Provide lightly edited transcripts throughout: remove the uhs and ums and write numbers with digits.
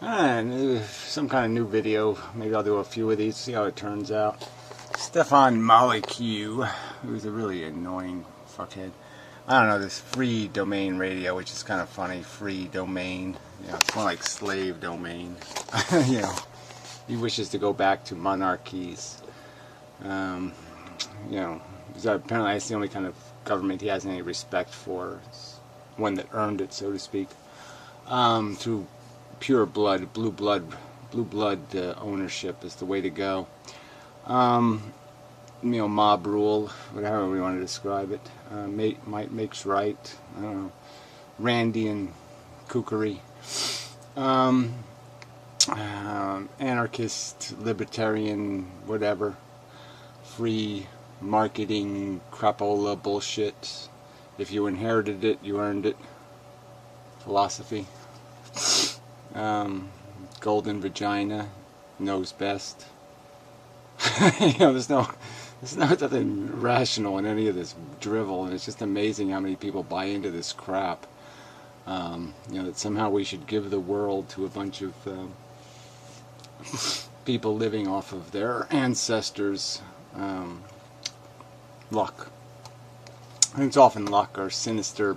And some kind of new video. Maybe I'll do a few of these, see how it turns out. Stefan Molyneux, who's a really annoying fuckhead. I don't know, this free domain radio, which is kind of funny. Free domain. You know, it's more like slave domain. You know, he wishes to go back to monarchies. You know, apparently that's the only kind of government he has any respect for. It's one that earned it, so to speak. Through pure blood, blue blood ownership is the way to go. You know, mob rule, whatever we want to describe it. Might makes right. I don't know. Randian kookery. Anarchist, libertarian, whatever. Free marketing, crapola bullshit. If you inherited it, you earned it. Philosophy. Golden vagina, knows best. You know, there's nothing rational in any of this drivel, and it's just amazing how many people buy into this crap. You know, that somehow we should give the world to a bunch of people living off of their ancestors' luck. And it's often luck or sinister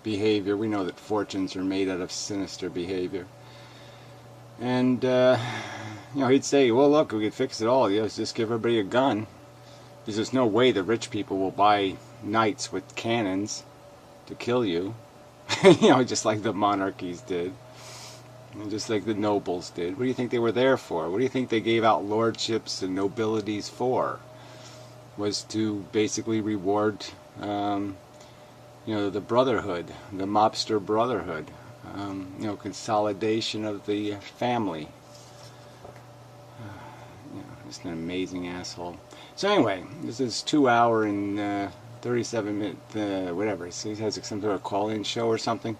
behavior. We know that fortunes are made out of sinister behavior. And, you know, he'd say, well, look, we could fix it all. You know, just give everybody a gun. Because there's no way the rich people will buy knights with cannons to kill you. You know, just like the monarchies did. And just like the nobles did. What do you think they were there for? What do you think they gave out lordships and nobilities for? Was to basically reward, you know, the brotherhood, the mobster brotherhood. You know, consolidation of the family. You know, just an amazing asshole. So anyway, this is 2 hour and 37 minute, whatever. So he has some sort of call-in show or something.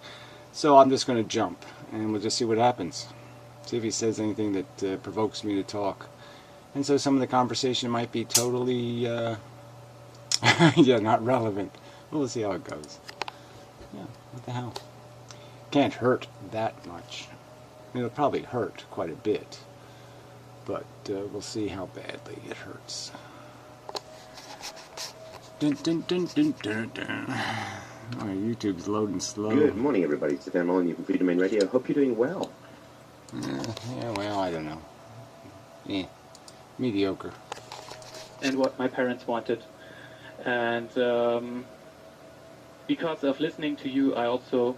So I'm just going to jump, and we'll just see what happens. See if he says anything that provokes me to talk. And so some of the conversation might be totally, yeah, not relevant. We'll see how it goes. Yeah, what the hell? Can't hurt that much. I mean, it'll probably hurt quite a bit, but we'll see how badly it hurts. Dun, dun, dun, dun, dun, dun. Oh, YouTube's loading slow. Good morning, everybody. It's Stefan Molyneux from FreeTheInsane Radio. Hope you're doing well. Yeah, well, I don't know. Yeah, mediocre. And what my parents wanted. And because of listening to you, I also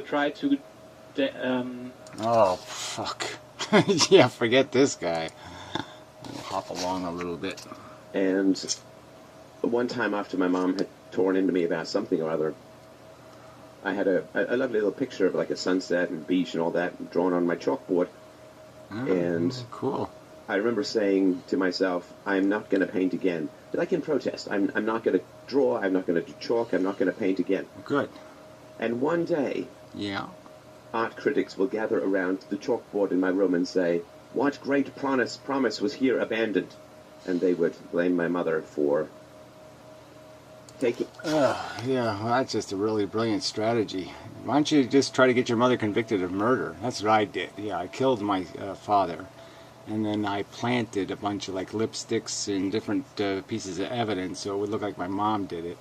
try to... Oh, fuck. Yeah, forget this guy. I'll hop along a little bit. And one time after my mom had torn into me about something or other, I had a lovely little picture of like a sunset and beach and all that drawn on my chalkboard. And cool. I remember saying to myself, I'm not going to paint again. Like in protest, I'm not going to draw, I'm not going to do chalk, I'm not going to paint again. Good. And one day, yeah, art critics will gather around the chalkboard in my room and say, what great promise was here abandoned? And they would blame my mother for taking... yeah, well, that's just a really brilliant strategy. Why don't you just try to get your mother convicted of murder? That's what I did. Yeah, I killed my father. And then I planted a bunch of like lipsticks and different pieces of evidence so it would look like my mom did it.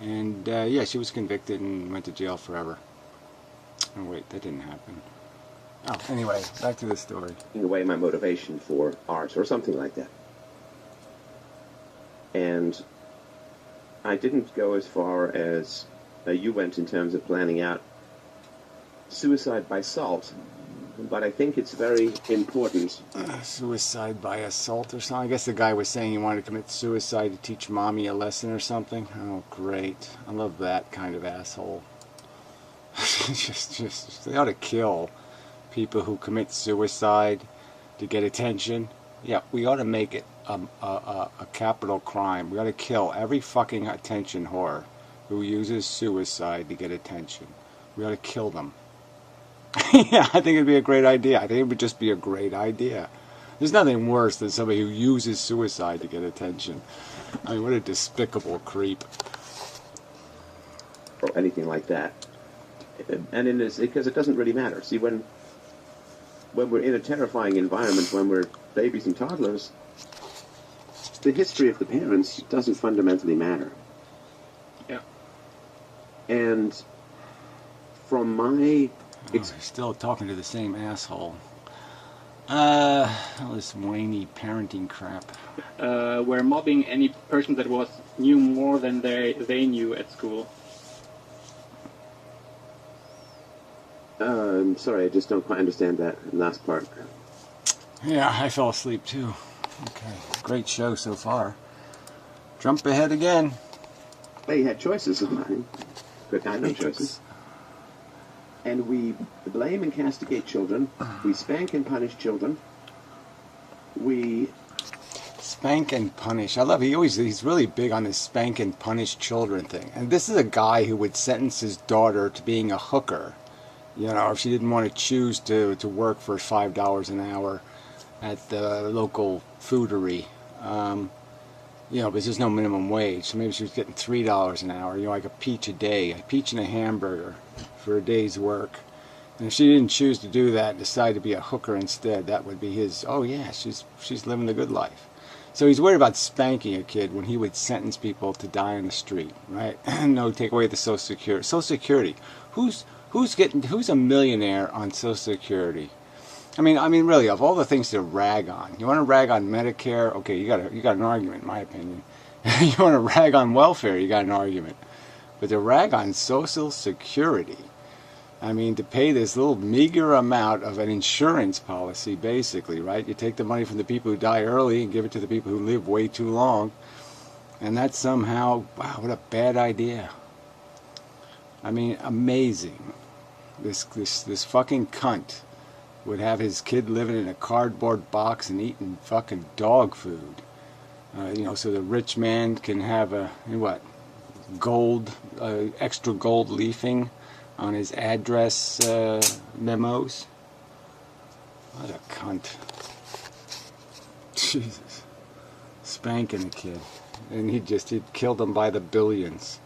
And yeah, she was convicted and went to jail forever. Oh wait, that didn't happen. Oh, anyway, back to the story. Taking away my motivation for art or something like that. And I didn't go as far as you went in terms of planning out suicide by assault, but I think it's very important. Suicide by assault or something? I guess the guy was saying he wanted to commit suicide to teach mommy a lesson or something. Oh, great. I love that kind of asshole. just they ought to kill people who commit suicide to get attention. Yeah, we ought to make it a capital crime. We ought to kill every fucking attention whore who uses suicide to get attention. We ought to kill them. Yeah, I think it'd be a great idea. I think it would just be a great idea. There's nothing worse than somebody who uses suicide to get attention. I mean, what a despicable creep. Or anything like that. And in this, because it doesn't really matter. See, when we're in a terrifying environment, when we're babies and toddlers, the history of the parents doesn't fundamentally matter. Yeah. And from my... He's still talking to the same asshole. All this whiny parenting crap. Were mobbing any person that knew more than they knew at school. I'm sorry, I just don't quite understand that last part. Yeah, I fell asleep too. Okay, great show so far. Jump ahead again. They had choices of mine, but I had no choices. And we blame and castigate children. We spank and punish children. We spank and punish. I love it. He's really big on this spank and punish children thing. And this is a guy who would sentence his daughter to being a hooker. You know, if she didn't want to choose to work for $5 an hour at the local foodery. You know, because there's no minimum wage. So maybe she was getting $3 an hour, you know, like a peach a day, a peach and a hamburger for a day's work. And if she didn't choose to do that and decide to be a hooker instead, that would be his, oh yeah, she's living the good life. So he's worried about spanking a kid when he would sentence people to die on the street, right? No, take away the Social Security. Social Security. Who's a millionaire on Social Security? I mean, really, of all the things to rag on, you want to rag on Medicare? Okay, you got an argument, in my opinion. You want to rag on welfare? You got an argument. But to rag on Social Security, I mean, to pay this little meager amount of an insurance policy, basically, right? You take the money from the people who die early and give it to the people who live way too long, and that's somehow, wow, what a bad idea. I mean, amazing. This fucking cunt would have his kid living in a cardboard box and eating fucking dog food. You know, so the rich man can have extra gold leafing on his address memos. What a cunt. Jesus. Spanking a kid. And he'd killed them by the billions.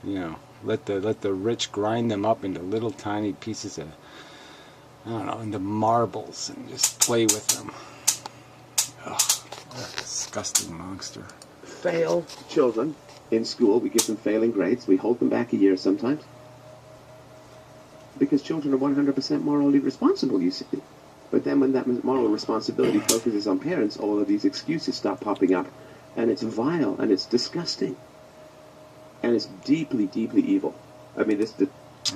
You know, let the rich grind them up into little tiny pieces of, I don't know, into marbles and just play with them. Ugh, what a disgusting monster. Fail children in school. We give them failing grades. We hold them back a year sometimes. Because children are 100% morally responsible, you see. But then when that moral responsibility focuses on parents, all of these excuses start popping up. And it's vile, and it's disgusting. And it's deeply, deeply evil. I mean,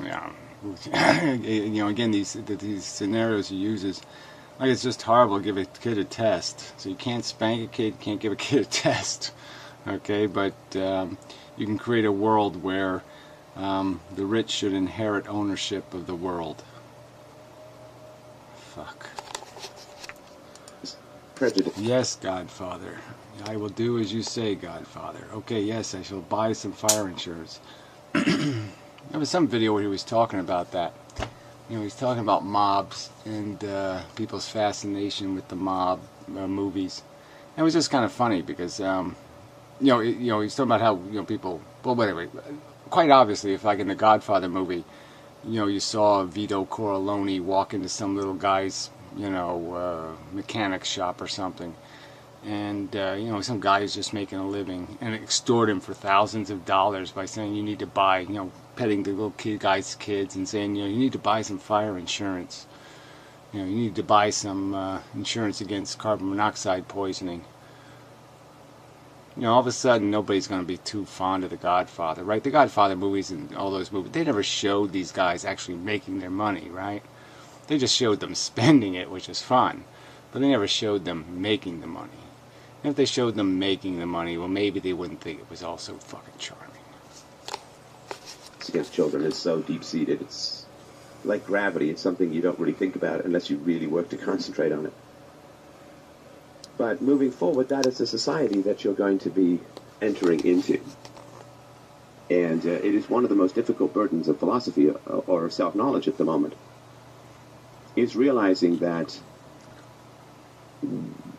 Yeah. You know, again, these scenarios he uses, like, it's just horrible to give a kid a test. So you can't spank a kid, can't give a kid a test. Okay, but you can create a world where the rich should inherit ownership of the world. Fuck. Prejudice. Yes, Godfather. I will do as you say, Godfather. Okay, yes, I shall buy some fire insurance. There was some video where he was talking about that. You know, he's talking about mobs and people's fascination with the mob movies. And it was just kind of funny because, you know, he's talking about how, you know, people. Well, anyway, quite obviously, if like in the Godfather movie, you know, you saw Vito Corleone walk into some little guy's, you know, mechanic shop or something. And, you know, some guy is just making a living and extort him for thousands of dollars by saying you need to buy, you know, petting the little guy's kids and saying, you know, you need to buy some fire insurance. You know, you need to buy some insurance against carbon monoxide poisoning. You know, all of a sudden, nobody's going to be too fond of The Godfather, right? The Godfather movies and all those movies, they never showed these guys actually making their money, right? They just showed them spending it, which is fun. But they never showed them making the money. And if they showed them making the money, well, maybe they wouldn't think it was all so fucking charming. Against children is so deep-seated. It's like gravity. It's something you don't really think about unless you really work to concentrate on it. But moving forward, that is the society that you're going to be entering into. And it is one of the most difficult burdens of philosophy or self-knowledge at the moment, is realizing that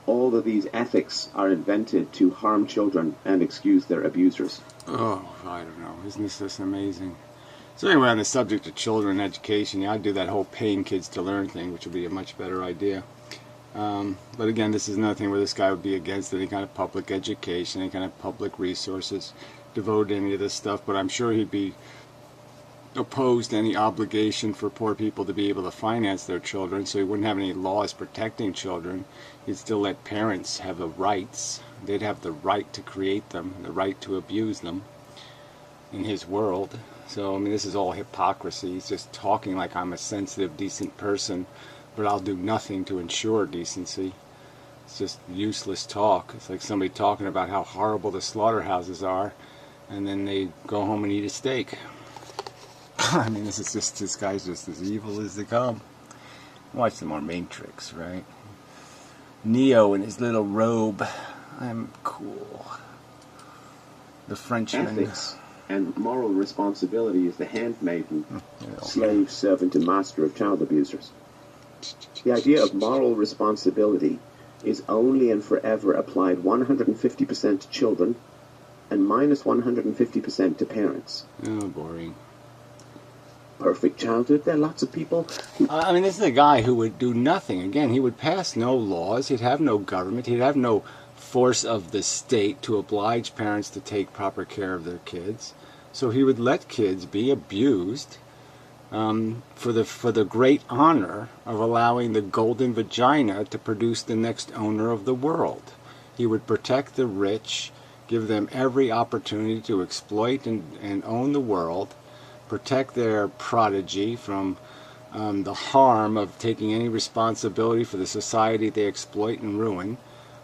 all of these ethics are invented to harm children and excuse their abusers. Oh, I don't know. Isn't this just amazing? So anyway, on the subject of children education, yeah, I'd do that whole paying kids to learn thing, which would be a much better idea. But again, this is another thing where this guy would be against any kind of public education, any kind of public resources devoted to any of this stuff. But I'm sure he'd be opposed to any obligation for poor people to be able to finance their children, so he wouldn't have any laws protecting children. He'd still let parents have the rights. They'd have the right to create them, the right to abuse them in his world. So, I mean, this is all hypocrisy. He's just talking like I'm a sensitive, decent person, but I'll do nothing to ensure decency. It's just useless talk. It's like somebody talking about how horrible the slaughterhouses are, and then they go home and eat a steak. I mean, this guy's just as evil as they come. Watch some more Matrix, right? Neo in his little robe. I'm cool. The Frenchman. Ethics and moral responsibility is the handmaiden, slave, servant, and master of child abusers. The idea of moral responsibility is only and forever applied 150% to children and minus 150% to parents. Oh, boring. Perfect childhood. There are lots of people who... I mean, this is a guy who would do nothing. Again, he would pass no laws. He'd have no government. He'd have no force of the state to oblige parents to take proper care of their kids. So he would let kids be abused for the great honor of allowing the golden vagina to produce the next owner of the world. He would protect the rich, give them every opportunity to exploit and own the world, protect their prodigy from the harm of taking any responsibility for the society they exploit and ruin,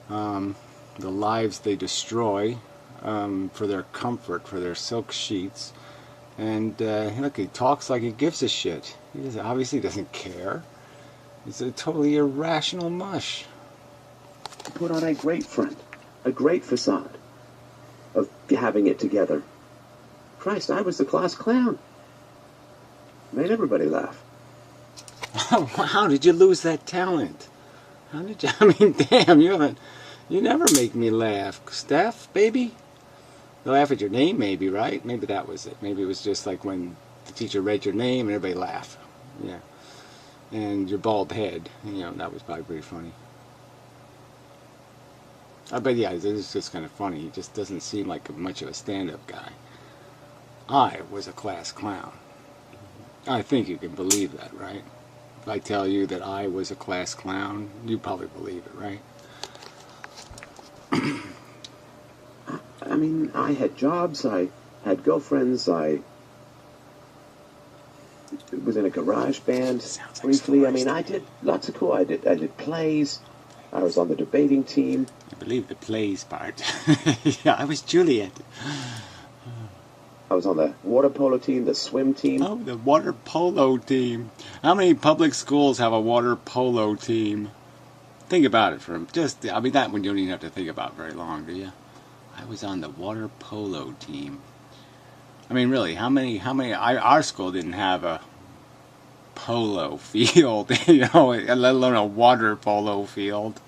the lives they destroy for their comfort, for their silk sheets. And look, he talks like he gives a shit. He obviously doesn't care. He's a totally irrational mush. Put on a great front, a great facade of having it together. Christ, I was the class clown. Made everybody laugh. How did you lose that talent? How did you? I mean, damn, you never make me laugh. Steph, baby? They laugh at your name, maybe, right? Maybe that was it. Maybe it was just like when the teacher read your name and everybody laughed. Yeah. And your bald head. That was probably pretty funny. But yeah, it's just kind of funny. He just doesn't seem like much of a stand-up guy. I was a class clown. I think you can believe that, right? If I tell you that I was a class clown, you probably believe it, right? I mean, I had jobs, I had girlfriends, I was in a garage band briefly. I mean, I did lots of cool. I did plays. I was on the debating team. I believe the plays part. Yeah, I was Juliet. I was on the water polo team, the swim team. Oh, the water polo team. How many public schools have a water polo team? Think about it for I mean, that one you don't even have to think about very long, do you? I was on the water polo team. I mean, really, how many, our school didn't have a polo field, let alone a water polo field.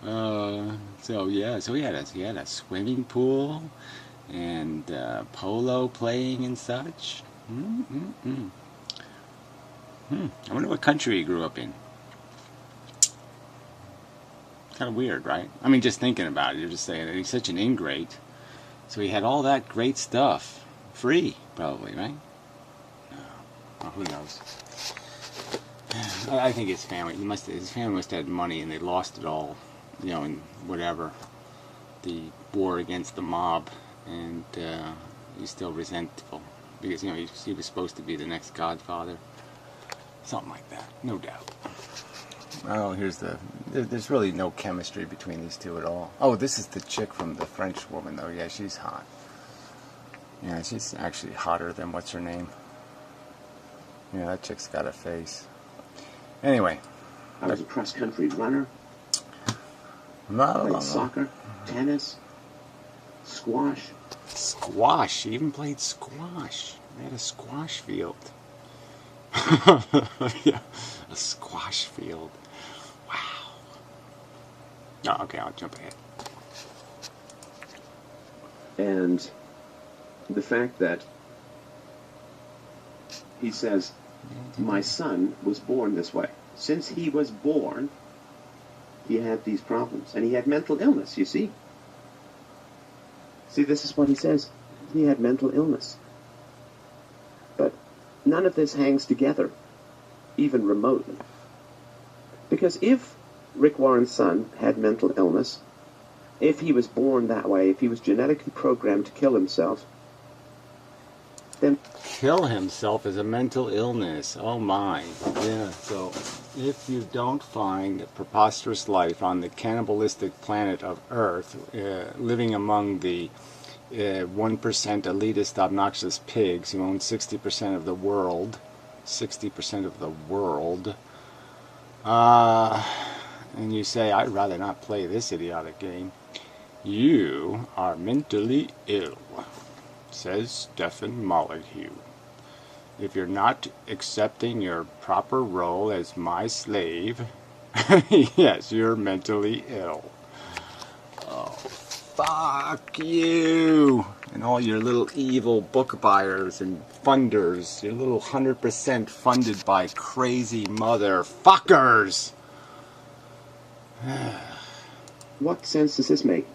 So he had a swimming pool and polo playing and such. I wonder what country he grew up in. Kind of weird, right? I mean, just thinking about it, you're just saying that he's such an ingrate. So he had all that great stuff. Free, probably, right? No. Well, who knows? I think his family must have had money and they lost it all, in whatever. The war against the mob. And he's still resentful. Because, he was supposed to be the next Godfather. Something like that, no doubt. Oh, there's really no chemistry between these two at all. Oh, this is the chick from the French woman, though. Yeah, she's hot. Yeah, she's actually hotter than what's her name. Yeah, that chick's got a face. Anyway. I was a cross-country runner. Played soccer, tennis, squash. Squash? She even played squash. They had a squash field. Yeah, a squash field. Wow. Oh, okay, I'll jump ahead. And the fact that he says, my son was born this way. Since he was born, he had these problems. And he had mental illness, you see. See, this is what he says. He had mental illness. But none of this hangs together, even remotely. Because if Rick Warren's son had mental illness, if he was born that way, if he was genetically programmed to kill himself, then... Kill himself is a mental illness. Oh my. Yeah, so if you don't find preposterous life on the cannibalistic planet of Earth, living among the 1% elitist obnoxious pigs who own 60% of the world, 60% of the world, and you say, I'd rather not play this idiotic game, you are mentally ill, says Stefan Molyneux. If you're not accepting your proper role as my slave, yes, you're mentally ill. Oh, fuck you! And all your little evil book buyers and funders, your little 100% funded by crazy motherfuckers! What sense does this make?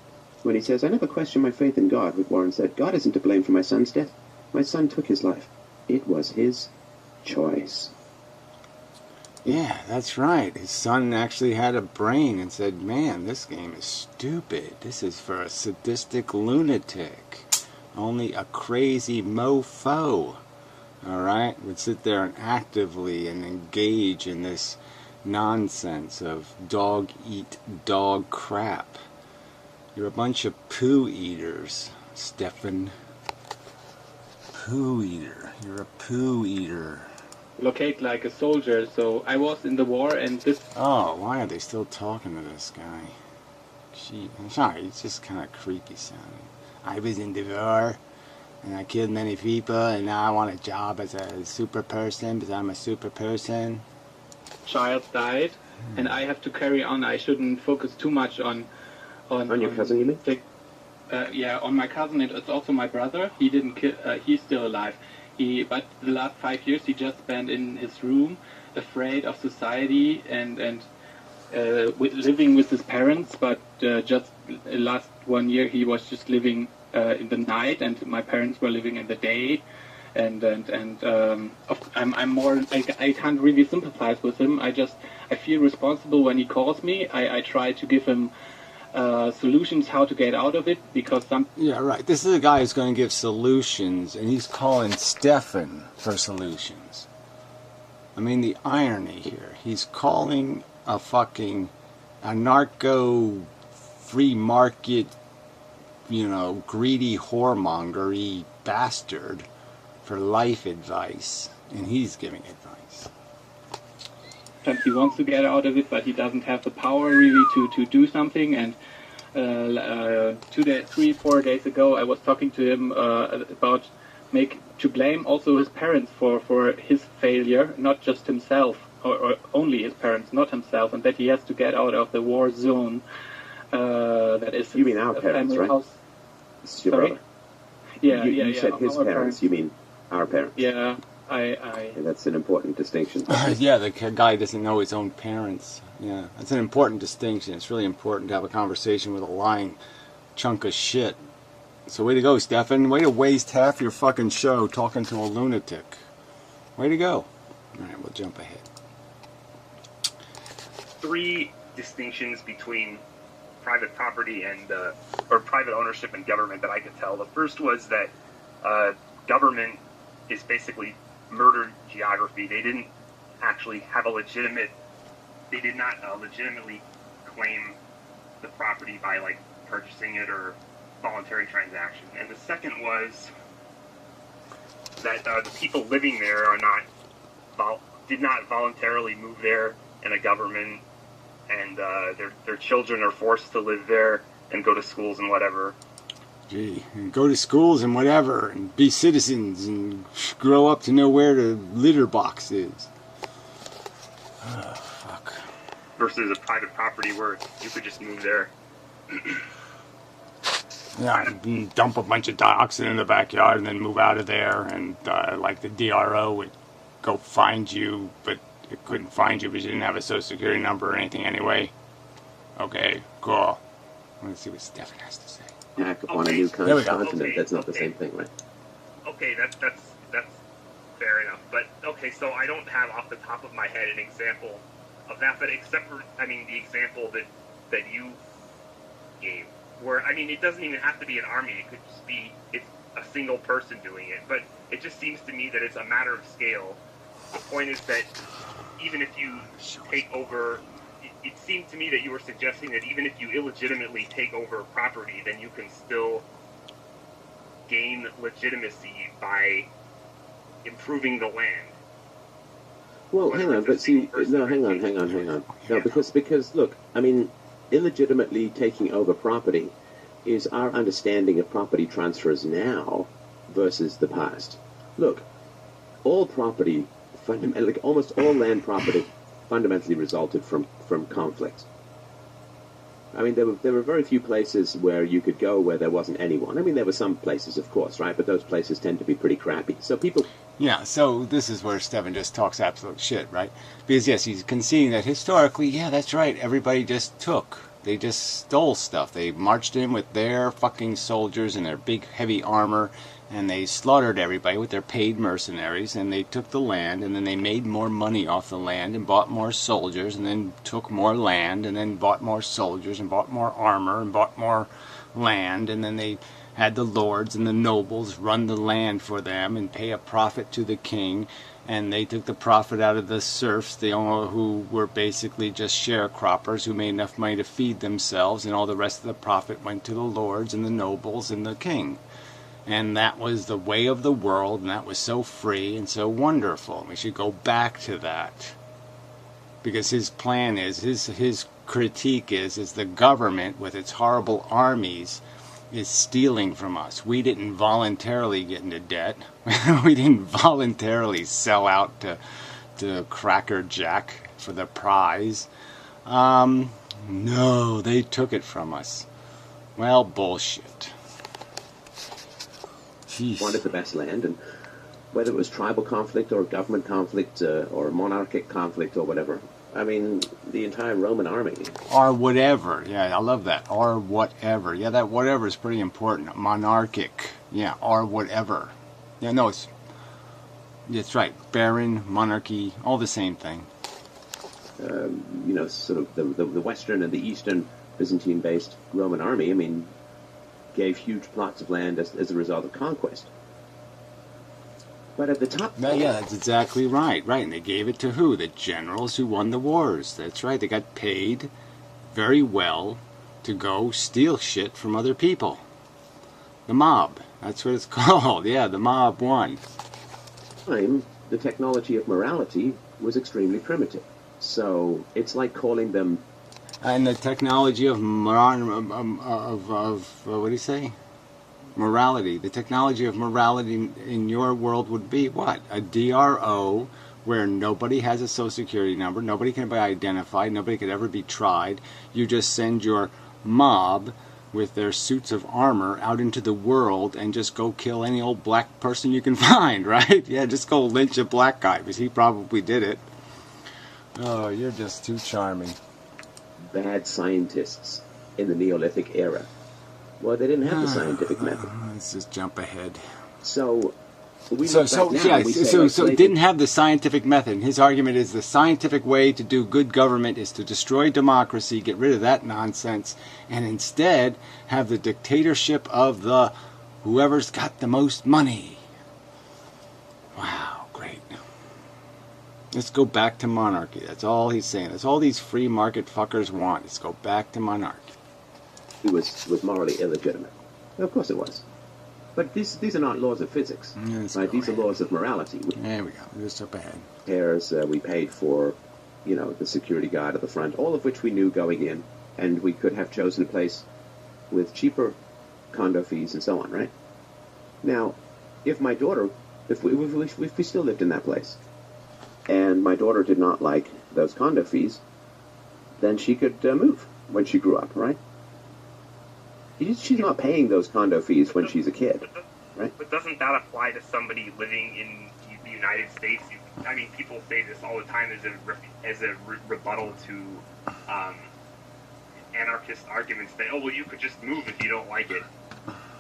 When he says, I never question my faith in God, Rick Warren said, God isn't to blame for my son's death. My son took his life. It was his choice. Yeah, that's right. His son actually had a brain and said, man, this game is stupid. This is for a sadistic lunatic. Only a crazy mofo, alright, would sit there and actively and engage in this nonsense of dog eat dog crap. You're a bunch of poo eaters, Stefan. Poo eater. You're a poo eater. Locate like a soldier, so I was in the war and this... Oh, why are they still talking to this guy? Gee, I'm sorry, it's just kind of creepy sounding. I was in the war, and I killed many people, and now I want a job as a super person, because I'm a super person. Child died, and I have to carry on. I shouldn't focus too much on your cousin, you mean? Yeah, on my cousin. It's also my brother. He didn't kill. He's still alive. But the last 5 years he just spent in his room, afraid of society and living with his parents. But just last 1 year he was just living in the night, and my parents were living in the day. I'm more. I can't really sympathize with him. I feel responsible when he calls me. I try to give him solutions how to get out of it, because some... Yeah, right. This is a guy who's going to give solutions, and he's calling Stefan for solutions. I mean, the irony here. He's calling a narco free market, greedy whoremonger-y bastard for life advice, and he's giving advice. He wants to get out of it, but he doesn't have the power really to do something. And 3-4 days ago, I was talking to him about to blame also his parents for his failure, not just himself, or only his parents, not himself, and that he has to get out of the war zone. That is. You mean our parents, right? House. This is your Sorry? brother. Yeah, You said his parents. You mean our parents? Yeah. That's an important distinction. Yeah, the guy doesn't know his own parents. Yeah, that's an important distinction. It's really important to have a conversation with a lying chunk of shit. So way to go, Stefan. Way to waste half your fucking show talking to a lunatic. Way to go. All right, we'll jump ahead. 3 distinctions between private property and or private ownership and government that I could tell. The first was that government is basically murdered geography. They didn't actually have they did not legitimately claim the property by purchasing it or voluntary transaction. And the second was that the people living there did not voluntarily move there, and a government and their children are forced to live there and go to schools and whatever. Gee, and go to schools and whatever, and be citizens, and grow up to know where the litter box is. Oh, fuck. Versus a private property where you could just move there. Yeah, and dump a bunch of dioxin in the backyard and then move out of there, and like the DRO would go find you, but it couldn't find you because you didn't have a social security number or anything anyway. Okay, cool. Let's see what Stefan has to say. Hack on a new continent. That's not the same thing, right? Okay, that's fair enough. But okay, so I don't have off the top of my head an example of that, but except for the example that you gave, where it doesn't even have to be an army. It could just be it's a single person doing it. But it just seems to me that it's a matter of scale. The point is that even if you take over, it seemed to me that you were suggesting that even if you illegitimately take over property, then you can still gain legitimacy by improving the land. Well, hang on, but see, no, hang on. No, because look, illegitimately taking over property is our understanding of property transfers now versus the past. Look, all property, almost all land property, fundamentally resulted from conflict. There were very few places where you could go where there wasn't anyone. There were some places, of course, right? But those places tend to be pretty crappy. So people... Yeah, so this is where Stefan just talks absolute shit, right? Because, yes, he's conceding that historically, yeah, that's right, everybody just took. They just stole stuff. They marched in with their fucking soldiers and their big, heavy armor, and they slaughtered everybody with their paid mercenaries, and they took the land, and then they made more money off the land and bought more soldiers, and then took more land, and then bought more soldiers, and bought more armor, and bought more land, and then they had the lords and the nobles run the land for them and pay a profit to the king, and they took the profit out of the serfs, who were basically just sharecroppers who made enough money to feed themselves, and all the rest of the profit went to the lords and the nobles and the king. And that was the way of the world, and that was so free and so wonderful. We should go back to that. Because his plan is, his critique is the government with its horrible armies is stealing from us. We didn't voluntarily get into debt. We didn't voluntarily sell out to Cracker Jack for the prize. No, they took it from us. Well, bullshit. Jeez. Wanted the best land, and whether it was tribal conflict or government conflict or monarchic conflict or whatever. The entire Roman army. Or whatever. Yeah, I love that. Or whatever. Yeah, that whatever is pretty important. Monarchic. Yeah, or whatever. Yeah, no, it's right. Baron, monarchy, all the same thing. Sort of the Western and the Eastern Byzantine-based Roman army, gave huge plots of land as a result of conquest. But at the top... Yeah, that's exactly right. Right, and they gave it to who? The generals who won the wars. That's right, they got paid very well to go steal shit from other people. The mob. That's what it's called. Yeah, the mob won. The technology of morality was extremely primitive. So it's like calling them... And the technology of what do you say? Morality. The technology of morality in your world would be what? A DRO where nobody has a social security number, nobody can be identified, nobody could ever be tried. You just send your mob with their suits of armor out into the world and just go kill any old black person you can find, right? Yeah, just go lynch a black guy because he probably did it. Oh, you're just too charming. Bad scientists in the Neolithic era. Well, they didn't have the scientific method. Let's just jump ahead. So it didn't have the scientific method. And his argument is the scientific way to do good government is to destroy democracy, get rid of that nonsense, and instead have the dictatorship of the whoever's got the most money. Wow, great. Let's go back to monarchy. That's all he's saying. That's all these free market fuckers want. Let's go back to monarchy. It was morally illegitimate. Of course it was. But these are not laws of physics. Right? These are laws of morality. There we go. Just up ahead. We paid for, the security guard at the front, all of which we knew going in, and we could have chosen a place with cheaper condo fees and so on, right? Now, if my daughter, if we still lived in that place, and my daughter did not like those condo fees, then she could move when she grew up, right? She's not paying those condo fees when she's a kid, right? But doesn't that apply to somebody living in the United States? I mean, people say this all the time as a rebuttal to anarchist arguments that, oh, well, you could just move if you don't like it,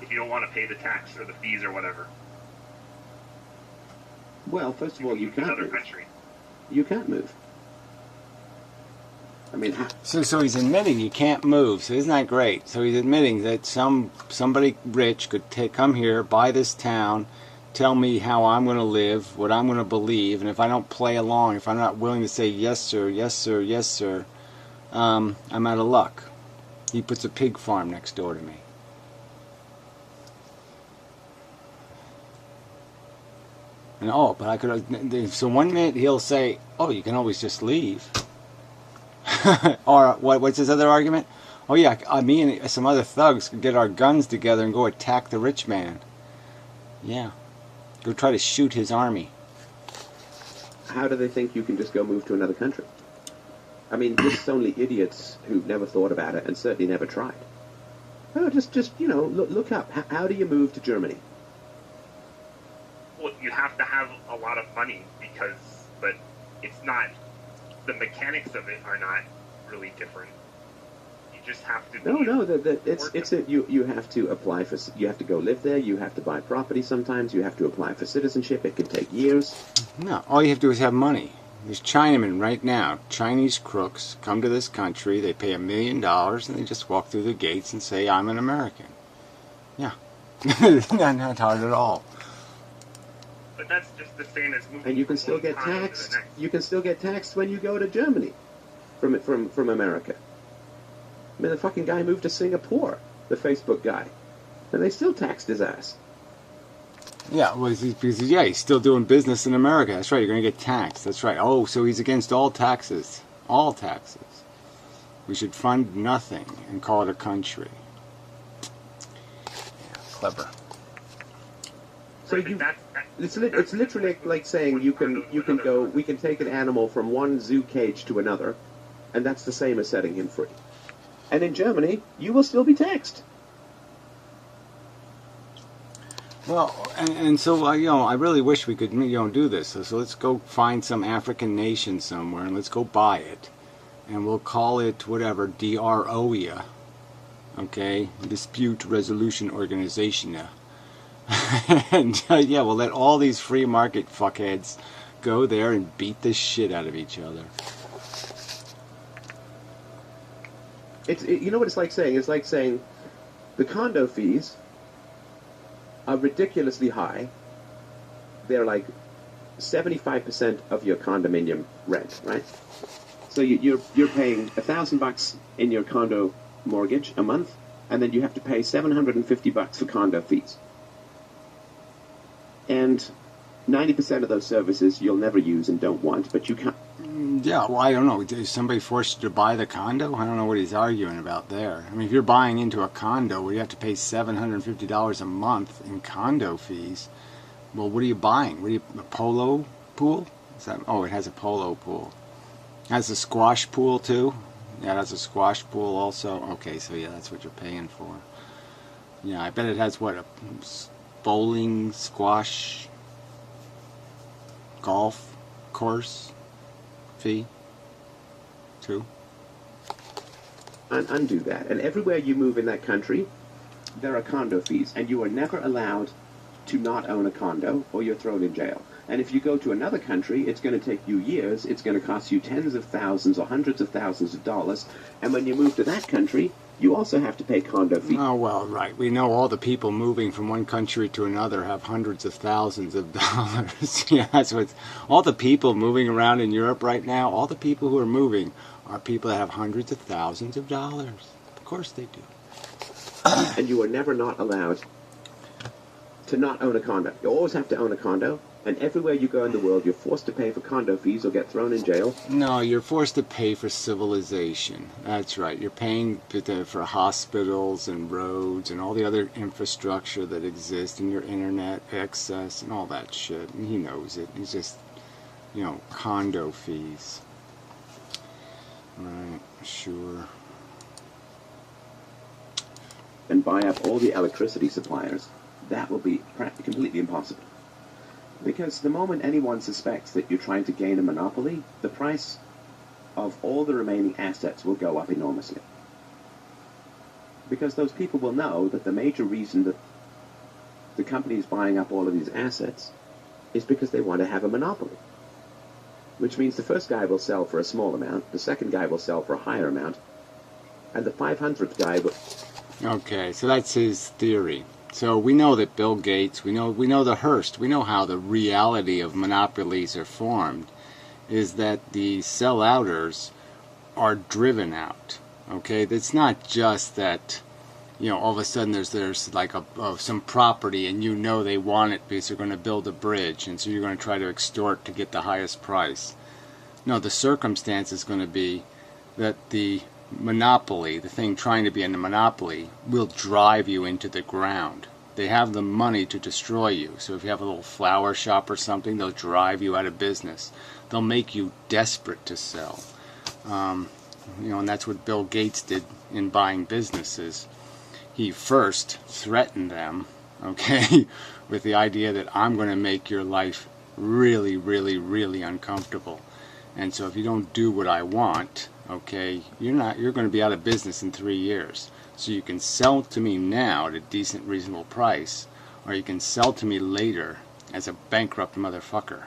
if you don't want to pay the tax or the fees or whatever. Well, first of all, you can't another move. country. You can't move. I mean, So he's admitting you can't move. So isn't that great? So he's admitting that somebody rich could come here, buy this town, tell me how I'm going to live, what I'm going to believe, and if I don't play along, if I'm not willing to say yes sir, yes sir, yes sir, I'm out of luck. He puts a pig farm next door to me. And but I could. So one minute he'll say, "Oh, you can always just leave." Or what's his other argument? Oh yeah, me and some other thugs could get our guns together and go attack the rich man. Yeah, go try to shoot his army. how do they think you can just go move to another country? I mean, this is only idiots who've never thought about it and certainly never tried. Oh, just look up. How do you move to Germany? Well, you have to have a lot of money but it's not, the mechanics of it are not really different. You just have to. You have to apply for. You have to go live there. You have to buy property. Sometimes you have to apply for citizenship. It can take years. No, all you have to do is have money. There's Chinamen right now, Chinese crooks, come to this country, they pay $1 million, and they just walk through the gates and say, I'm an American. Yeah. Not hard at all. But that's just the same as moving. And you can still get taxed. You can still get taxed when you go to Germany from America. I mean, the fucking guy moved to Singapore, the Facebook guy, and they still taxed his ass. Yeah, well, he's still doing business in America. That's right, you're going to get taxed. That's right. Oh, so he's against all taxes. All taxes. We should fund nothing and call it a country. Yeah, clever. So it's literally like saying we can take an animal from one zoo cage to another, and that's the same as setting him free. And in Germany, you will still be taxed. Well, and so I really wish we could do this. So let's go find some African nation somewhere and let's go buy it, and we'll call it whatever, DROIA, okay, Dispute Resolution Organization. And we'll let all these free market fuckheads go there and beat the shit out of each other. You know what it's like saying? It's like saying the condo fees are ridiculously high. They're like 75% of your condominium rent, right? So you're paying $1,000 in your condo mortgage a month, and then you have to pay $750 for condo fees. And 90% of those services you'll never use and don't want, but you can't. Yeah, well, I don't know. Is somebody forced you to buy the condo? I don't know what he's arguing about there. I mean, if you're buying into a condo where you have to pay $750 a month in condo fees, well, what are you buying? A polo pool? It has a polo pool. It has a squash pool, too? Yeah, it has a squash pool also. Okay, so yeah, that's what you're paying for. Yeah, I bet it has, a bowling, squash, golf course fee too. Undo that. And everywhere you move in that country, there are condo fees, and you are never allowed to not own a condo, or you're thrown in jail. And if you go to another country, it's going to take you years. It's going to cost you tens of thousands or hundreds of thousands of dollars. And when you move to that country, you also have to pay condo fees. Oh, well, right. We know all the people moving from one country to another have hundreds of thousands of dollars. Yeah, that's what. All the people moving around in Europe right now, all the people who are moving are people that have hundreds of thousands of dollars. Of course they do. And you are never not allowed to not own a condo. You always have to own a condo. And everywhere you go in the world, you're forced to pay for condo fees or get thrown in jail. No, you're forced to pay for civilization. That's right. You're paying for hospitals and roads and all the other infrastructure that exists and your internet access and all that shit. And he knows it. He's just, condo fees. Right, sure. And buy up all the electricity suppliers. That will be completely impossible. Because the moment anyone suspects that you're trying to gain a monopoly, the price of all the remaining assets will go up enormously. Because those people will know that the major reason that the company is buying up all of these assets is because they want to have a monopoly. Which means the first guy will sell for a small amount, the second guy will sell for a higher amount, and the 500th guy will... Okay, so that's his theory. So we know that Bill Gates, we know the Hearst, we know how the reality of monopolies are formed, is that the sellouters are driven out. Okay, it's not just that, all of a sudden there's like some property and they want it because they're going to build a bridge, and so you're going to try to extort to get the highest price. No, the circumstance is going to be that the monopoly, the thing trying to be in the monopoly, will drive you into the ground. They have the money to destroy you. So if you have a little flower shop or something, they'll drive you out of business. They'll make you desperate to sell. And that's what Bill Gates did in buying businesses. He first threatened them, okay, with the idea that I'm going to make your life really, really, really uncomfortable. And so if you don't do what I want, okay, you're going to be out of business in 3 years. So you can sell to me now at a decent, reasonable price, or you can sell to me later as a bankrupt motherfucker.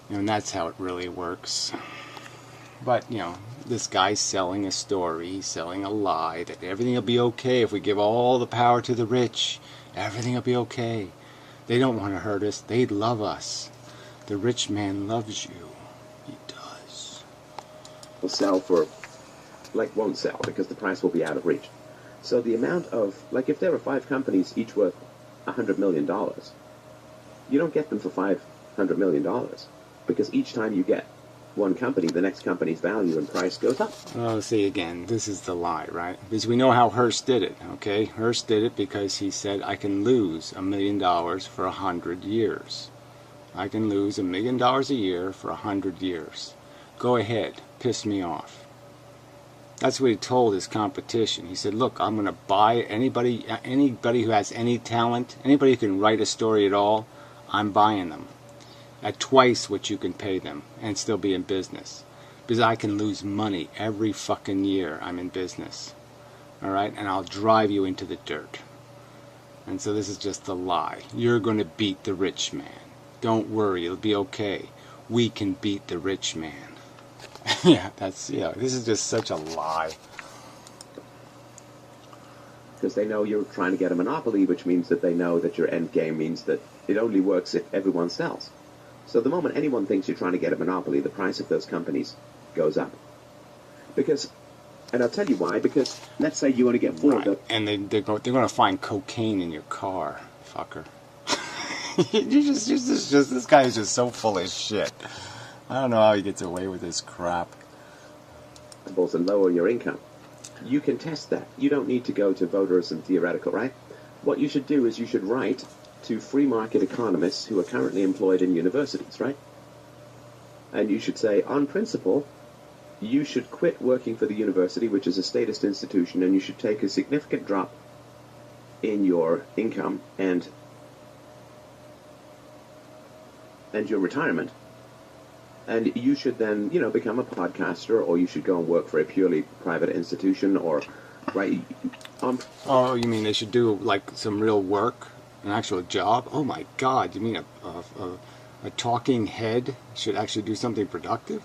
And that's how it really works. But, this guy's selling a story, he's selling a lie, that everything will be okay if we give all the power to the rich. Everything will be okay. They don't want to hurt us, they love us. The rich man loves you. He does. Will sell for, won't sell because the price will be out of reach. So the amount of, if there are 5 companies each worth $100 million, you don't get them for $500 million because each time you get one company, the next company's value and price goes up. Oh, see, again, this is the lie, right? Because we know how Hearst did it, okay? Hearst did it because he said, I can lose $1 million for 100 years. I can lose $1 million a year for 100 years. Go ahead, piss me off. That's what he told his competition. He said, look, I'm going to buy anybody who has any talent, anybody who can write a story at all, I'm buying them at twice what you can pay them and still be in business. Because I can lose money every fucking year I'm in business. All right? And I'll drive you into the dirt. And so this is just a lie. You're going to beat the rich man. Don't worry, it'll be okay. We can beat the rich man. This is just such a lie. Because they know you're trying to get a monopoly, which means that they know that your end game means that it only works if everyone sells. So the moment anyone thinks you're trying to get a monopoly, the price of those companies goes up. And I'll tell you why, because let's say you want to get 4 of them. And they're going to find cocaine in your car, fucker. This guy is just so full of shit. I don't know how he gets away with this crap. And lower your income. You can test that. You don't need to go to voters and theoretical, right? What you should do is you should write to free market economists who are currently employed in universities, right? And you should say, on principle, you should quit working for the university, which is a statist institution, and you should take a significant drop in your income and your retirement. And you should then, become a podcaster, or you should go and work for a purely private institution, or, right? Oh, you mean they should do, some real work? An actual job? Oh my God, you mean a talking head should actually do something productive?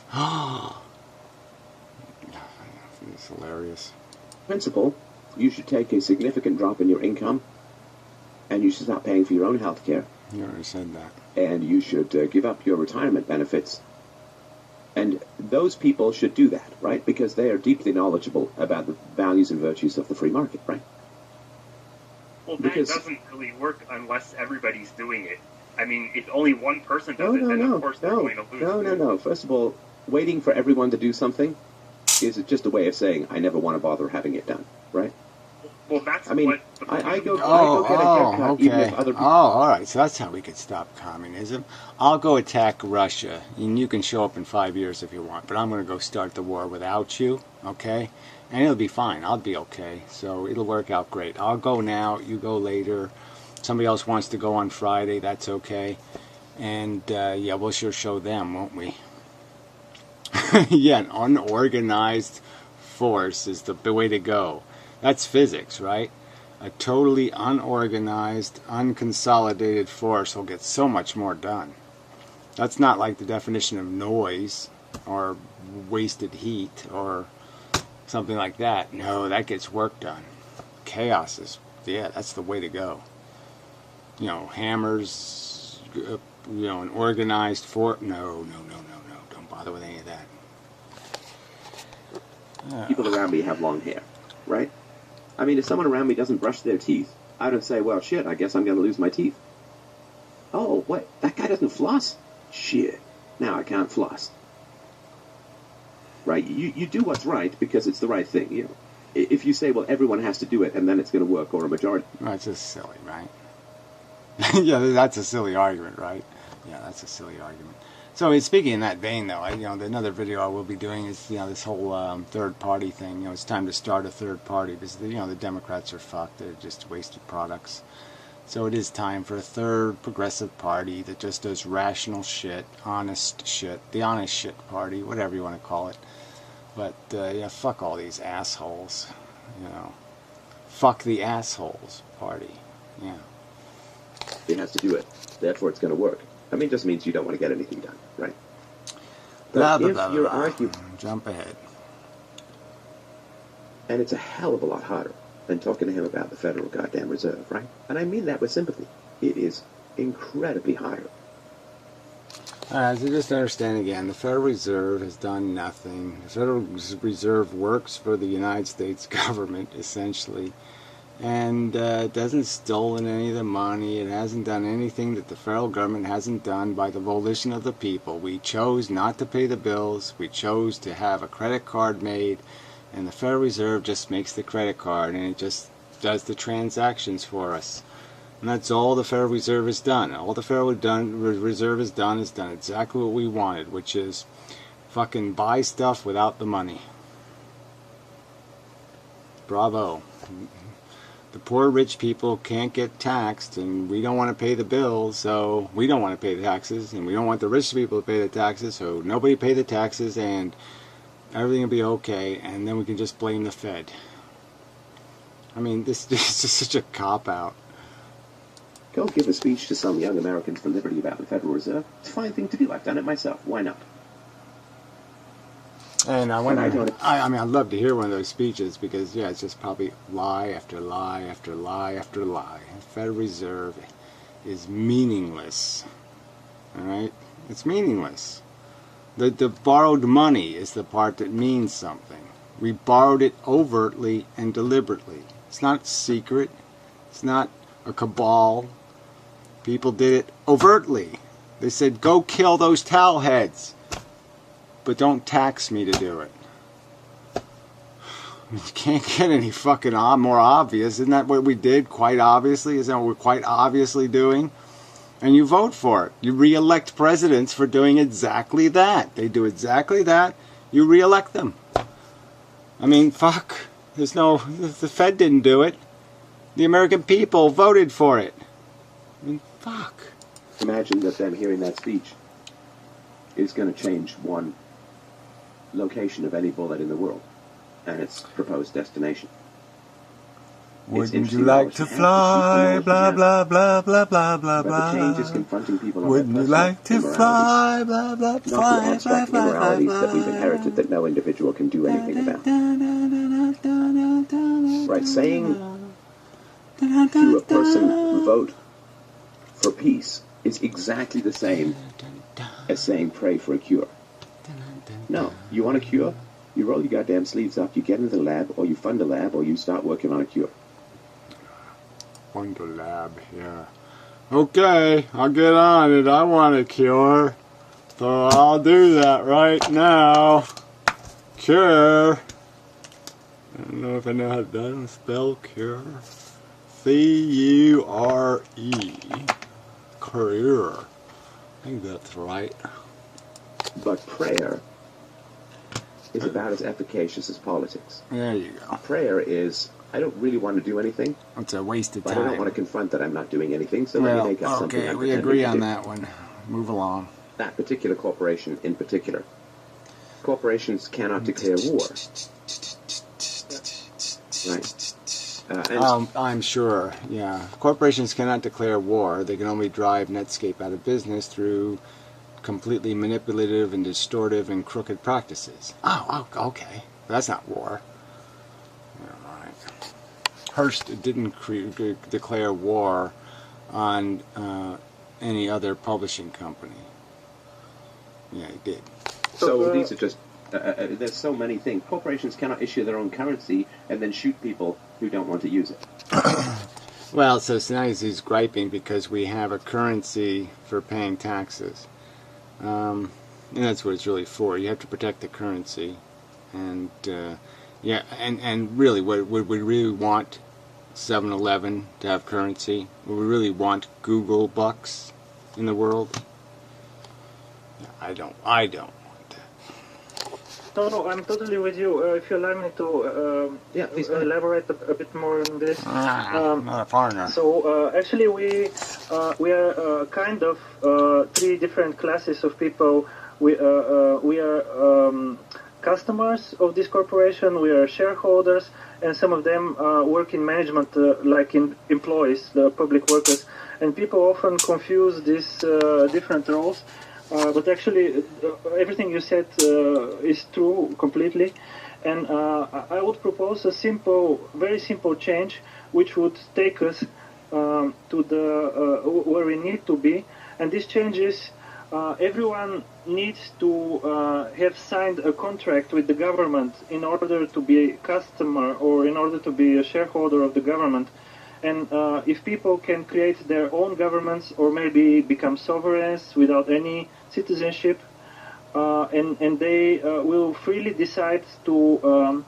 It's hilarious. Principle, you should take a significant drop in your income, and you should stop paying for your own health care. You already said that. And you should give up your retirement benefits. And those people should do that, right? Because they are deeply knowledgeable about the values and virtues of the free market, right? Well, that doesn't really work unless everybody's doing it. I mean, if only one person does it, then of course they're going to lose. No. First of all, waiting for everyone to do something is just a way of saying, I never want to bother having it done, right? Well, that's I mean, what... I go get a haircut okay. even if other people... all right, so that's how we could stop communism. I'll go attack Russia, and you can show up in 5 years if you want, but I'm going to go start the war without you, okay? And it'll be fine. I'll be okay, so it'll work out great. I'll go now, you go later. somebody else wants to go on Friday, that's okay. And yeah, we'll sure show them, won't we? Yeah, an unorganized force is the way to go. That's physics, right? A totally unorganized, unconsolidated force will get so much more done. That's not like the definition of noise or wasted heat or something like that. No, that gets work done. Chaos is, yeah, that's the way to go. You know, hammers, you know, an organized force. No. Don't bother with any of that. People around me have long hair, right? I mean, if someone around me doesn't brush their teeth, I don't say, well, shit, I guess I'm going to lose my teeth. Oh, what? That guy doesn't floss? Shit. Now I can't floss. Right? You do what's right because it's the right thing. You know, if you say, well, everyone has to do it and then it's going to work, or a majority. That's just silly, right? Yeah, that's a silly argument, right? Yeah, that's a silly argument. So speaking in that vein, though, you know, another video I will be doing is, you know, this whole third party thing. You know, it's time to start a third party because, you know, the Democrats are fucked. They're just wasted products. So it is time for a third progressive party that just does rational shit, honest shit, the honest shit party, whatever you want to call it. But yeah, fuck all these assholes. You know, fuck the assholes party. Yeah. It has to do it. Therefore, it's going to work. I mean, it just means you don't want to get anything done, right? Blah, But blah, if blah, you're blah. arguing, Jump ahead. and it's a hell of a lot harder than talking to him about the Federal goddamn Reserve, right? And I mean that with sympathy. It is incredibly harder. So just understand again, the Federal Reserve has done nothing. The Federal Reserve works for the United States government, essentially. And it hasn't stolen any of the money. It hasn't done anything that the federal government hasn't done by the volition of the people. We chose not to pay the bills. We chose to have a credit card made. And the Federal Reserve just makes the credit card. And it just does the transactions for us. And that's all the Federal Reserve has done. All the Federal Reserve has done is done exactly what we wanted, which is fucking buy stuff without the money. Bravo. The poor rich people can't get taxed, and we don't want to pay the bills, so we don't want to pay the taxes, and we don't want the rich people to pay the taxes, so nobody pay the taxes, and everything will be okay, and then we can just blame the Fed. I mean, this is just such a cop-out. Go give a speech to some young Americans for liberty about the Federal Reserve. It's a fine thing to do. I've done it myself. Why not? And I wonder, And I mean, I'd love to hear one of those speeches because, yeah, it's just probably lie after lie after lie after lie. The Federal Reserve is meaningless. All right? It's meaningless. The borrowed money is the part that means something. We borrowed it overtly and deliberately. It's not secret. It's not a cabal. People did it overtly. They said, go kill those towel heads. But don't tax me to do it. You can't get any fucking more obvious. Isn't that what we did quite obviously? Isn't that what we're quite obviously doing? And you vote for it. You re-elect presidents for doing exactly that. They do exactly that. You re-elect them. I mean, fuck. There's no... The Fed didn't do it. The American people voted for it. I mean, fuck. Imagine that them hearing that speech is going to change one location of any bullet in the world and its proposed destination. Wouldn't you like to fly? Blah, blah, blah, blah, blah, blah, But blah. the change is confronting people on Wouldn't their you personal like to immoralities, fly? Blah, blah, not the fly, blah, abstract blah, blah, immoralities blah. that we've inherited that no individual can do anything about. Right, saying to a person, vote for peace is exactly the same as saying pray for a cure. No, you want a cure? You roll your goddamn sleeves up, you get into the lab, or you fund a lab, or you start working on a cure. Fund a lab, yeah. Okay, I'll get on it. I want a cure. So I'll do that right now. Cure. I don't know if I know how to spell cure. C-U-R-E. Career. I think that's right. But prayer is about as efficacious as politics. There you go. Prayer is I don't really want to do anything, It's a waste of but time. I don't want to confront that I'm not doing anything, so let me make up something. Okay, I'm we pretending agree to on do. that one. Move along. That particular corporation in particular. Corporations cannot declare war. Right. I'm sure, yeah. Corporations cannot declare war. They can only drive Netscape out of business through completely manipulative and distortive and crooked practices. Oh, okay. That's not war. All right. Hearst didn't declare war on any other publishing company. Yeah, he did. So these are just, there's so many things. Corporations cannot issue their own currency and then shoot people who don't want to use it. Well, so now he's griping because we have a currency for paying taxes. And that's what it's really for. You have to protect the currency. And, yeah, and really, would we really want 7-Eleven to have currency? Would we really want Google bucks in the world? I don't want that. No, I'm totally with you. If you allow me to Please go ahead. elaborate a bit more on this. I'm not a foreigner. So actually, we are kind of three different classes of people. We are customers of this corporation. We are shareholders, and some of them work in management, like in employees, the public workers. And people often confuse these different roles. But actually, everything you said is true completely. And I would propose a very simple change, which would take us to the where we need to be. And this change is everyone needs to have signed a contract with the government in order to be a customer or in order to be a shareholder of the government. And if people can create their own governments or maybe become sovereigns without any citizenship, and they will freely decide to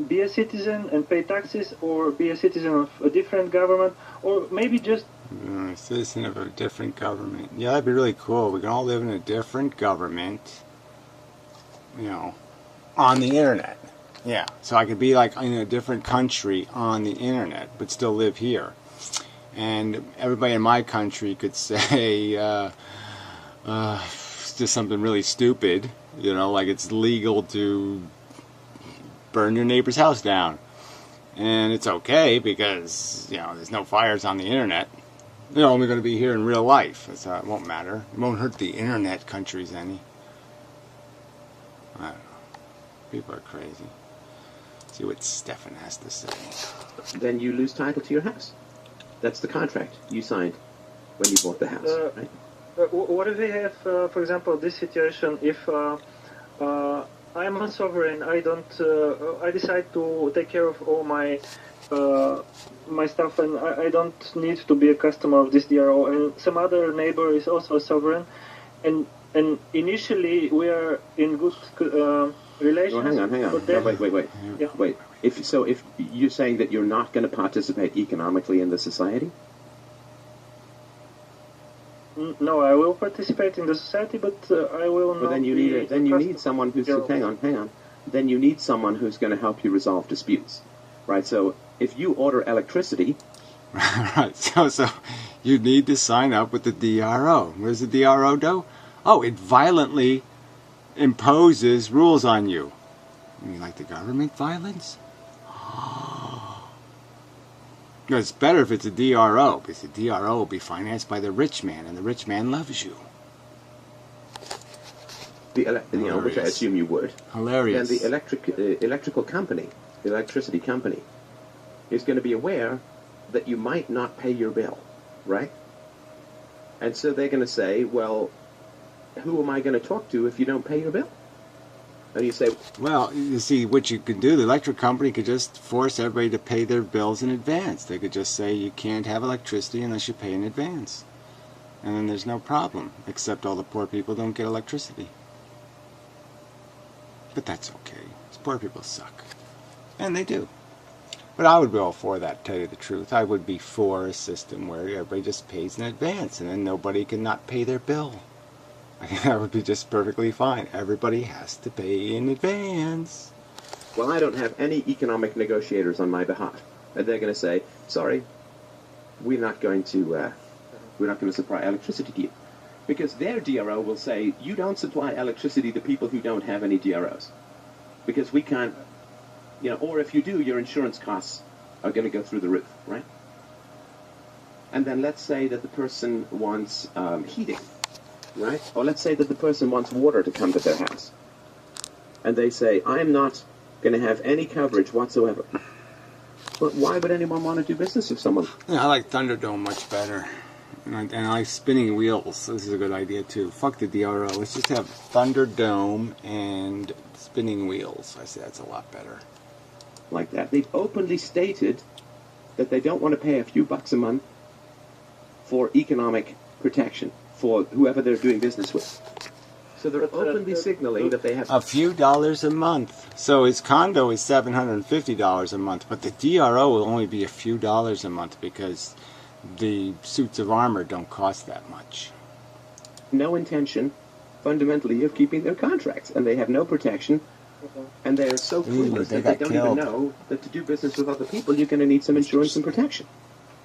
be a citizen and pay taxes, or be a citizen of a different government, or maybe just A citizen of a different government. Yeah, that'd be really cool. We can all live in a different government, on the internet. Yeah, so I could be like in a different country on the internet, but still live here. And everybody in my country could say just something really stupid, like it's legal to burn your neighbor's house down. And it's okay because, there's no fires on the internet. They're only going to be here in real life, so it won't matter. It won't hurt the internet countries any. I don't know. People are crazy. See what Stefan has to say. Then you lose title to your house. That's the contract you signed when you bought the house, right? What if we have, for example, this situation? If I'm a sovereign, I decide to take care of all my my stuff, and I don't need to be a customer of this DRO. And some other neighbor is also a sovereign, and initially we are in good relations. Oh, hang on. But then, No, wait. Yeah. Wait. If you're saying that you're not going to participate economically in the society, No, I will participate in the society, but I will not. well, then you need someone who's hang on. Then you need someone who's going to help you resolve disputes, right? So if you order electricity, Right, so you need to sign up with the DRO. What does the DRO do? Oh, it violently imposes rules on you. You mean like the government violence? No, it's better if it's a DRO, because the DRO will be financed by the rich man, and the rich man loves you. which I assume you would, Hilarious. then the electricity company, is going to be aware that you might not pay your bill, right? And so they're going to say, well, who am I going to talk to if you don't pay your bill? And you say, Well, you see, what you could do, the electric company could just force everybody to pay their bills in advance. They could just say you can't have electricity unless you pay in advance. And then there's no problem, except all the poor people don't get electricity. But that's okay. These poor people suck. And they do. But I would be all for that, to tell you the truth. I would be for a system where everybody just pays in advance, and then nobody can not pay their bill. I think that would be just perfectly fine. Everybody has to pay in advance. well, I don't have any economic negotiators on my behalf. And they're going to say, sorry, we're not going to supply electricity to you. Because their DRO will say, you don't supply electricity to people who don't have any DROs. Because we can't, or if you do, your insurance costs are going to go through the roof, right? And then let's say that the person wants heating, right? Or let's say that the person wants water to come to their house. And they say, I'm not going to have any coverage whatsoever. But why would anyone want to do business with someone? Yeah, I like Thunderdome much better. And I like spinning wheels. This is a good idea, too. Fuck the DRO. Let's just have Thunderdome and spinning wheels. I say that's a lot better. Like that. They've openly stated that they don't want to pay a few bucks a month for economic protection for whoever they're doing business with. So they're openly signaling that they have a few dollars a month. So his condo is $750 a month, but the DRO will only be a few dollars a month because the suits of armor don't cost that much. No intention, fundamentally, of keeping their contracts, and they have no protection, and they are so clueless that they don't even know that to do business with other people, you're going to need some insurance and protection.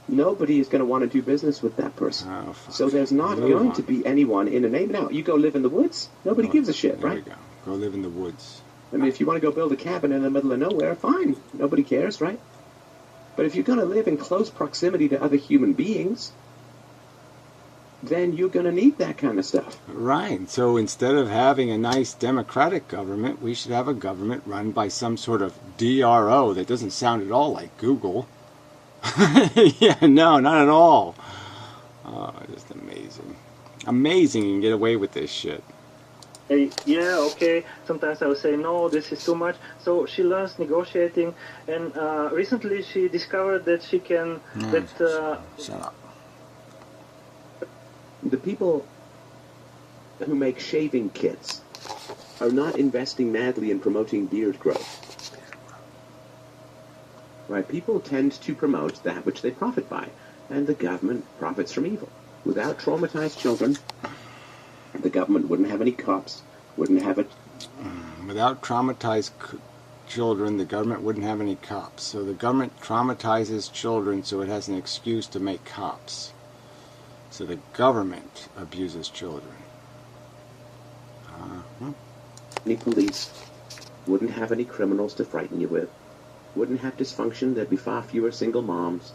Nobody is going to want to do business with that person. Oh, fuck. So there's not going to be anyone in a name. Now, you go live in the woods, nobody gives a shit, right? There we go. Go live in the woods. I mean, if you want to go build a cabin in the middle of nowhere, fine. Nobody cares, right? But if you're going to live in close proximity to other human beings, then you're going to need that kind of stuff. Right. So instead of having a nice democratic government, we should have a government run by some sort of DRO that doesn't sound at all like Google. Yeah, no, not at all. Oh, just amazing. Amazing you can get away with this shit. Yeah, okay. Sometimes I will say, no, this is too much. So she learns negotiating, and recently she discovered that she can... Shut up. The people who make shaving kits are not investing madly in promoting beard growth. Right? People tend to promote that which they profit by, and the government profits from evil. Without traumatized children, the government wouldn't have any cops, wouldn't have it. Without traumatized children, the government wouldn't have any cops. So the government traumatizes children so it has an excuse to make cops. So the government abuses children. Any police, wouldn't have any criminals to frighten you with, wouldn't have dysfunction, there'd be far fewer single moms.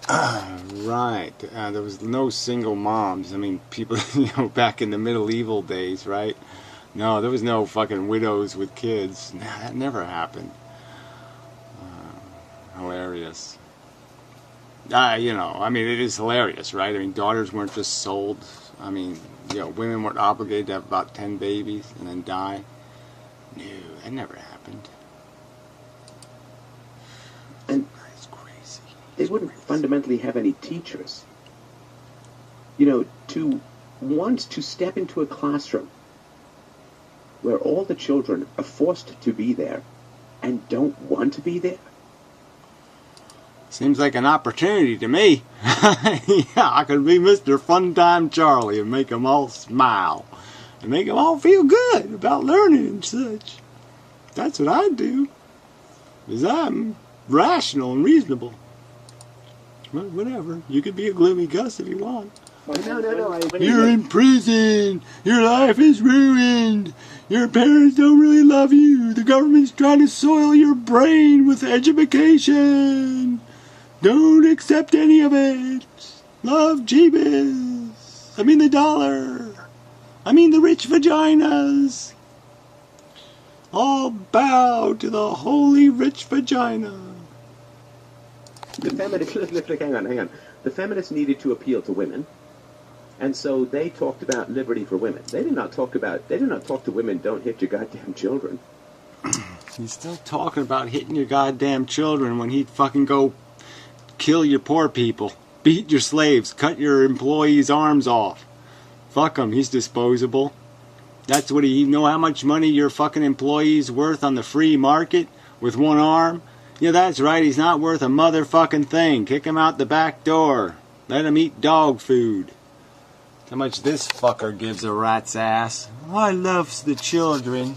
Right. There was no single moms. I mean, people, back in the medieval days, right? No, there was no fucking widows with kids. Nah, that never happened. Hilarious. I mean, it is hilarious, right? I mean, daughters weren't just sold. I mean, women weren't obligated to have about 10 babies and then die. No, that never happened. And that's crazy. They wouldn't fundamentally have any teachers. To want to step into a classroom where all the children are forced to be there and don't want to be there. Seems like an opportunity to me. Yeah, I could be Mr. Funtime Charlie and make them all smile. And make them all feel good about learning and such. That's what I do. Because I'm rational and reasonable. Well, whatever. You could be a gloomy Gus if you want. No. You're in prison. Your life is ruined. Your parents don't really love you. The government's trying to soil your brain with education. Don't accept any of it. Love Jeebus. I mean the dollar. I mean the rich vaginas. All bow to the holy rich vagina. The feminists, hang on. The feminists needed to appeal to women, and so they talked about liberty for women. They did not talk to women, don't hit your goddamn children. He's still talking about hitting your goddamn children when he'd fucking go kill your poor people, beat your slaves, cut your employees' arms off. Fuck him, he's disposable. That's what you know how much money your fucking employee's worth on the free market with one arm? Yeah, that's right, he's not worth a motherfucking thing. Kick him out the back door. Let him eat dog food. How much this fucker gives a rat's ass. I loves the children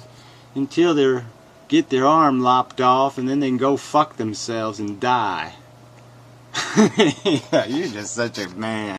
until they get their arm lopped off and then they can go fuck themselves and die. Yeah, you're just such a man.